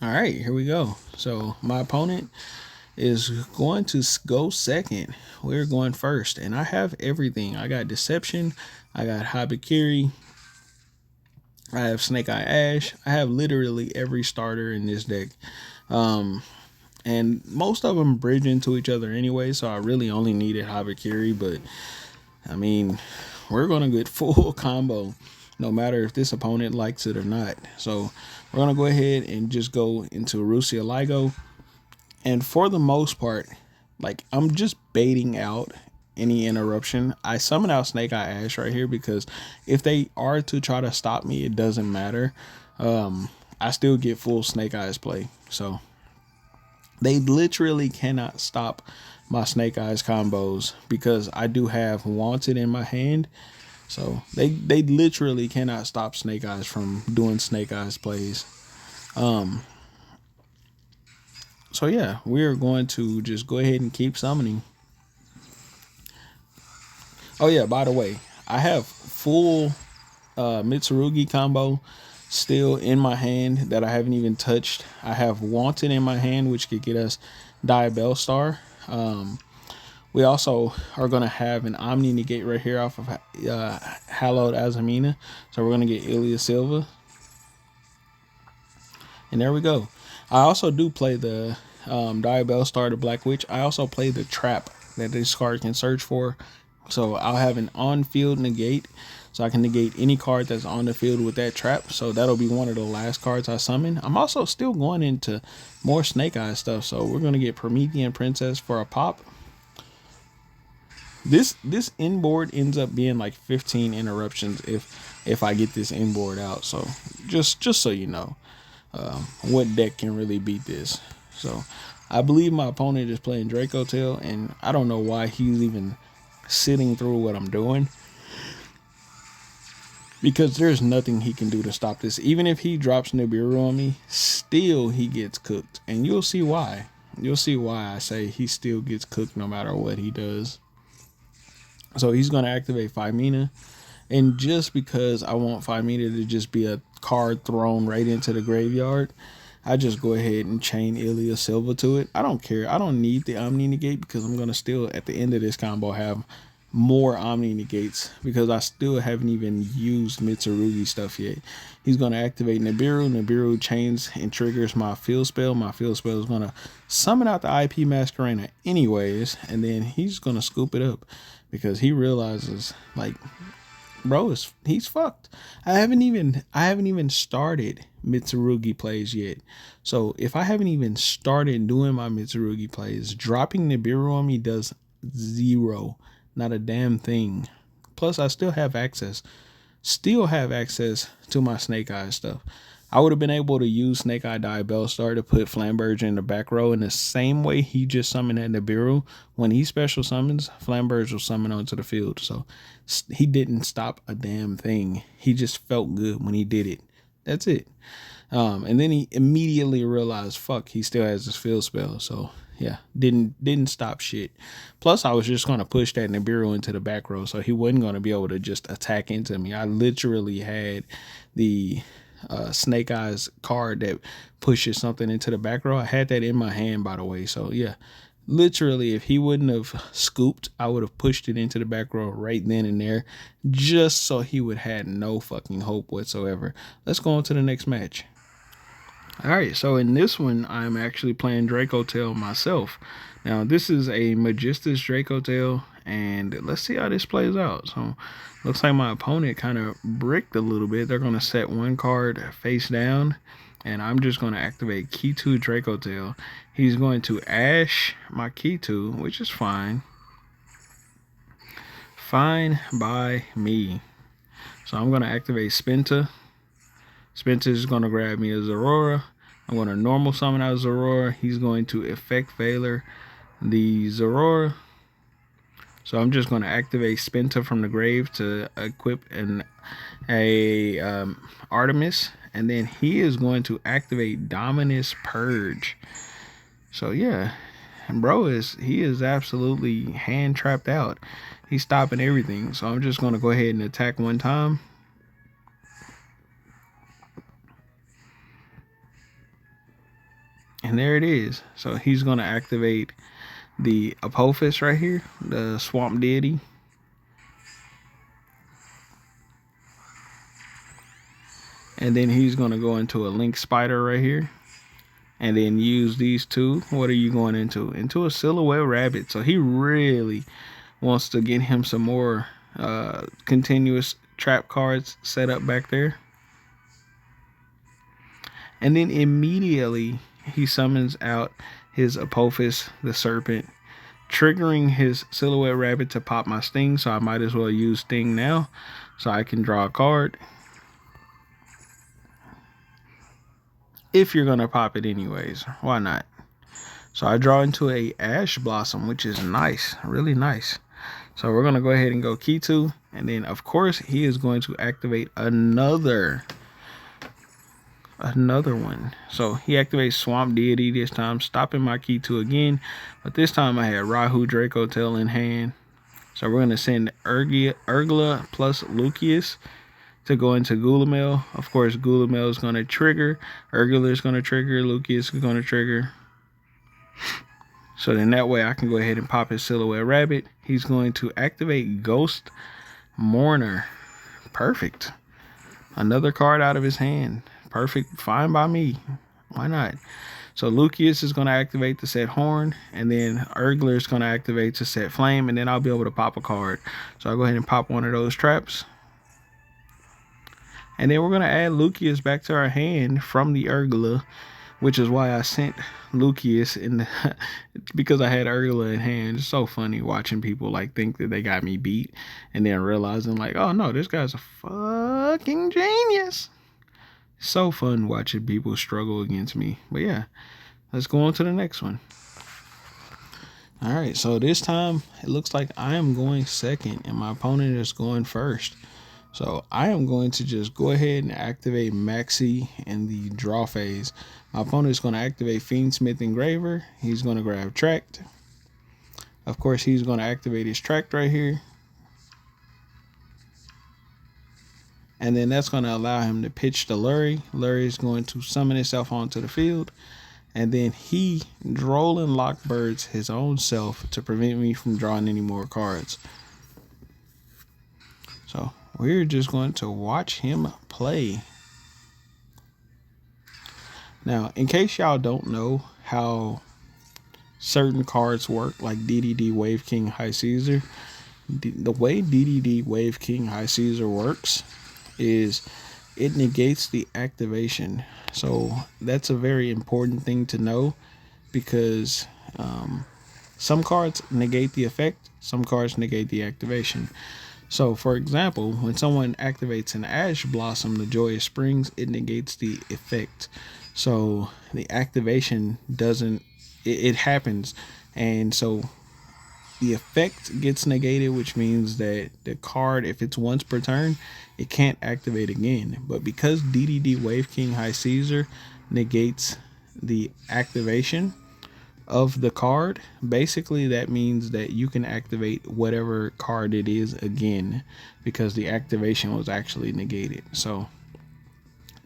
All right, here we go. So my opponent is going to go second. We're going first, and I have everything. I got Deception, I got Habakiri, I have Snake Eye Ash. I have literally every starter in this deck. Um, and most of them bridge into each other anyway, so I really only needed Habakiri, but I mean, we're gonna get full combo no matter if this opponent likes it or not. So we're gonna go ahead and just go into Rusia Ligo. And for the most part, like I'm just baiting out any interruption. I summon out Snake Eye Ash right here because if they are to try to stop me, it doesn't matter. I still get full Snake Eyes play. So they literally cannot stop my Snake Eyes combos because I do have Wanted in my hand. So they literally cannot stop Snake Eyes from doing Snake Eyes plays. So yeah, we are going to just go ahead and keep summoning. Oh yeah, by the way, I have full Mitsurugi combo still in my hand that I haven't even touched. I have Wanted in my hand, which could get us Diabell Star. We also are going to have an Omni Negate right here off of Hallowed Azamina. So we're going to get Ilya Silva. And there we go. I also do play the Diabell Star, the Black Witch. I also play the Trap that this card can search for. So I'll have an on-field negate. So I can negate any card that's on the field with that trap. So that'll be one of the last cards I summon. I'm also still going into more Snake Eyes stuff. So we're going to get Promethean Princess for a pop. This inboard ends up being like 15 interruptions if I get this inboard out. So just so you know, what deck can really beat this. So I believe my opponent is playing Draco Tail, and I don't know why he's even sitting through what I'm doing. Because there's nothing he can do to stop this. Even if he drops Nibiru on me, still he gets cooked. And you'll see why. You'll see why I say he still gets cooked no matter what he does. So he's going to activate Femina. And just because I want Femina to just be a card thrown right into the graveyard, I just go ahead and chain Ilya Silva to it. I don't care. I don't need the Omni Negate because I'm going to still, at the end of this combo, have more Omni Negates because I still haven't even used Mitsurugi stuff yet. He's going to activate Nibiru. Nibiru chains and triggers my field spell. My field spell is going to summon out the IP Masquerena anyways, and then he's going to scoop it up because he realizes, like, bro, he's fucked. I haven't even started Mitsurugi plays yet. So if I haven't even started doing my Mitsurugi plays, dropping Nibiru on me does zero. Not a damn thing. Plus, I still have access to my Snake Eye stuff. I would have been able to use Snake Eye Diabell Star to put Flamberge in the back row in the same way he just summoned at Nibiru. When he special summons, Flamberge will summon onto the field. So he didn't stop a damn thing. He just felt good when he did it. That's it. And then he immediately realized, fuck, he still has his field spell. So yeah, didn't stop shit. Plus, I was just gonna push that Nibiru into the back row, so he wasn't gonna be able to just attack into me. I literally had the Snake Eyes card that pushes something into the back row. I had that in my hand, by the way. So yeah, literally, if he wouldn't have scooped, I would have pushed it into the back row right then and there, just so he would have had no fucking hope whatsoever. Let's go on to the next match. All right, so in this one, I'm actually playing Draco Tail myself. Now, this is a Magistus Draco Tail, and let's see how this plays out. So, looks like my opponent kind of bricked a little bit. They're going to set one card face down, and I'm just going to activate Key 2 Draco Tail. He's going to Ash my Key 2, which is fine. Fine by me. So, I'm going to activate Spenta. Spenta is going to grab me a Zorora. I'm going to normal summon out Zorora. He's going to effect Veiler the Zorora. So I'm just going to activate Spenta from the grave to equip a Artemis. And then he is going to activate Dominus Purge. So yeah, and bro he is absolutely hand trapped out. He's stopping everything. So I'm just going to go ahead and attack one time. And there it is. So he's going to activate the Apophis right here, the Swamp Deity. And then he's going to go into a Link Spider right here. And then use these two. What are you going into? Into a Silhouette Rabbit. So he really wants to get him some more continuous trap cards set up back there. And then immediately he summons out his Apophis, the Serpent, triggering his Silhouette Rabbit to pop my Sting. So I might as well use Sting now so I can draw a card. If you're going to pop it anyways, why not? So I draw into a Ash Blossom, which is nice, really nice. So we're going to go ahead and go key 2. And then, of course, he is going to activate another one. So he activates Swamp Deity this time, stopping my key 2 again. But this time I had Rahu Draco Tail in hand. So we're going to send Urgla plus Lucius to go into Gulamel. Of course, Gulamel is going to trigger. Urgla is going to trigger. Lucius is going to trigger. So then that way I can go ahead and pop his Silhouette Rabbit. He's going to activate Ghost Mourner. Perfect. Another card out of his hand. Perfect. Fine by me. Why not? So Lucius is going to activate to set Horn. And then Urgler is going to activate to set Flame. And then I'll be able to pop a card. So I'll go ahead and pop one of those traps. And then we're going to add Lucius back to our hand from the Urgla, which is why I sent Lucius in the because I had Urgla in hand. It's so funny watching people like think that they got me beat and then realizing like, oh no, this guy's a fucking genius. So fun watching people struggle against me. But yeah, let's go on to the next one. All right, so this time it looks like I am going second and my opponent is going first. So I am going to just go ahead and activate Maxi in the draw phase. My opponent is going to activate Fiendsmith Engraver. He's going to grab Tract. Of course, he's going to activate his Tract right here. And then that's going to allow him to pitch the Lurie. Lurie is going to summon itself onto the field. And then he Drolan Lockbirds his own self to prevent me from drawing any more cards. So we're just going to watch him play. Now, in case y'all don't know how certain cards work, like DDD Wave King High Caesar, the way DDD Wave King High Caesar works is it negates the activation. So that's a very important thing to know because some cards negate the effect, some cards negate the activation. So, for example, when someone activates an Ash Blossom, the Joyous Springs, it negates the effect. So, the activation doesn't, it happens. And so, the effect gets negated, which means that the card, if it's once per turn, it can't activate again. But because DDD Wave King High Caesar negates the activation of the card, basically that means that you can activate whatever card it is again because the activation was actually negated. So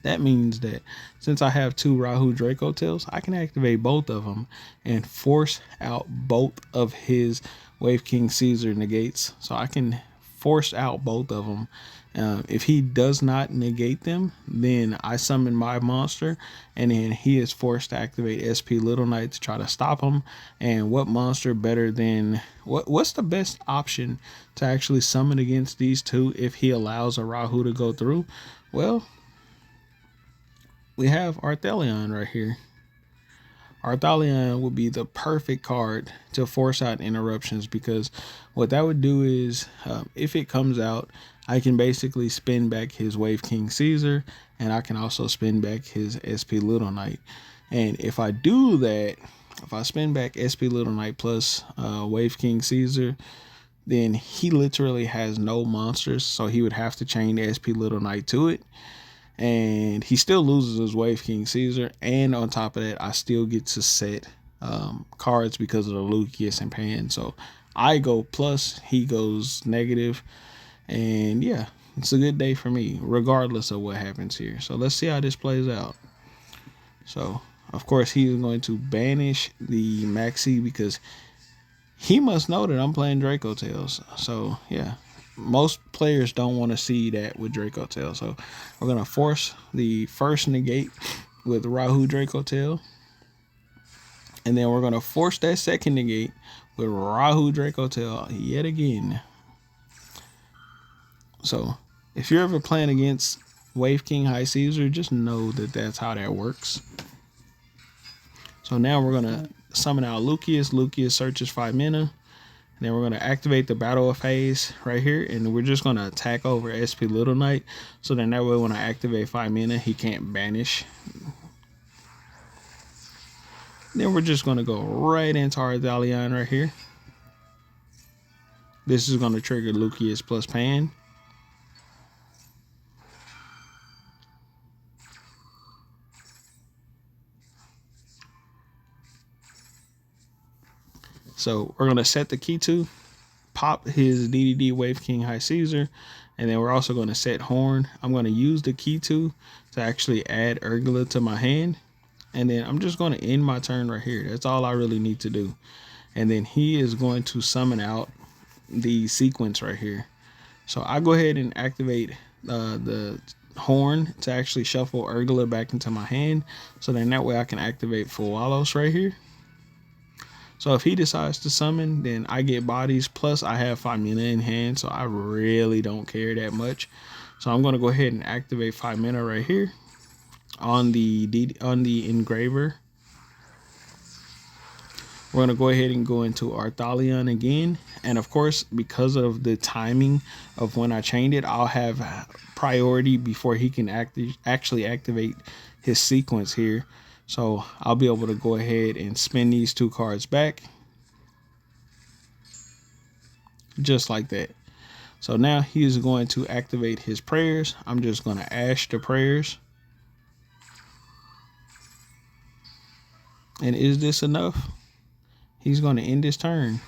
that means that since I have 2 Rahu Draco Tails, I can activate both of them and force out both of his Wave King Caesar negates. So I can force out both of them. If he does not negate them, then I summon my monster, and then he is forced to activate SP Little Knight to try to stop him. And what monster better than what's the best option to actually summon against these two if he allows a Rahu to go through? Well, we have Arthelion right here. Arthelion would be the perfect card to force out interruptions because what that would do is if it comes out, I can basically spin back his Wave King Caesar and I can also spin back his SP Little Knight. And if I do that, if I spin back SP Little Knight plus Wave King Caesar, then he literally has no monsters. So he would have to chain the SP Little Knight to it. And he still loses his Wave King Caesar. And on top of that, I still get to set cards because of the Lucius and Pan. So I go plus, he goes negative. And yeah, it's a good day for me, regardless of what happens here. So let's see how this plays out. So of course, he is going to banish the Maxi because he must know that I'm playing Draco Tails. So yeah, most players don't want to see that with Draco Tail. So we're gonna force the first negate with Rahu Draco Tail, and then we're gonna force that second negate with Rahu Draco Tail yet again. So if you're ever playing against Wave King High Caesar, just know that that's how that works. So now we're gonna summon out Lucius. Lucius searches 5 mana. And then we're going to activate the battle phase right here. And we're just going to attack over SP Little Knight. So then that way when I activate 5 mana, he can't banish. Then we're just going to go right into our Dalion right here. This is going to trigger Lucius plus Pan. So we're going to set the key to pop his DDD Wave King High Caesar, and then we're also going to set Horn. I'm going to use the key to actually add Urgula to my hand, and then I'm just going to end my turn right here. That's all I really need to do. And then he is going to summon out the sequence right here. So I go ahead and activate the Horn to actually shuffle Urgula back into my hand, so then that way I can activate Fuwalos right here. So if he decides to summon, then I get bodies, plus I have 5 mana in hand, so I really don't care that much. So I'm going to go ahead and activate 5 mana right here on the engraver. We're going to go ahead and go into our Thalion again. And of course, because of the timing of when I chained it, I'll have priority before he can actually activate his sequence here. So I'll be able to go ahead and spin these 2 cards back. Just like that. So now he is going to activate his prayers. I'm just going to ash the prayers. And is this enough? He's going to end his turn.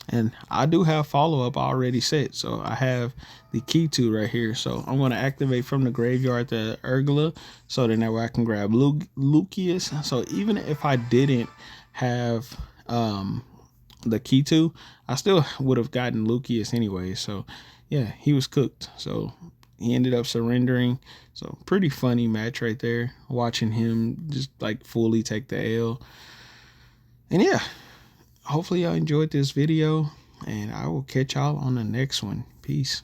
And I do have follow-up already set. So I have the key to right here. So I'm going to activate from the graveyard the Urgula. So then that way I can grab Lucius. So even if I didn't have the key to, I still would have gotten Lucius anyway. So yeah, he was cooked. So he ended up surrendering. So pretty funny match right there. Watching him just like fully take the L. And yeah. Hopefully y'all enjoyed this video, and I will catch y'all on the next one. Peace.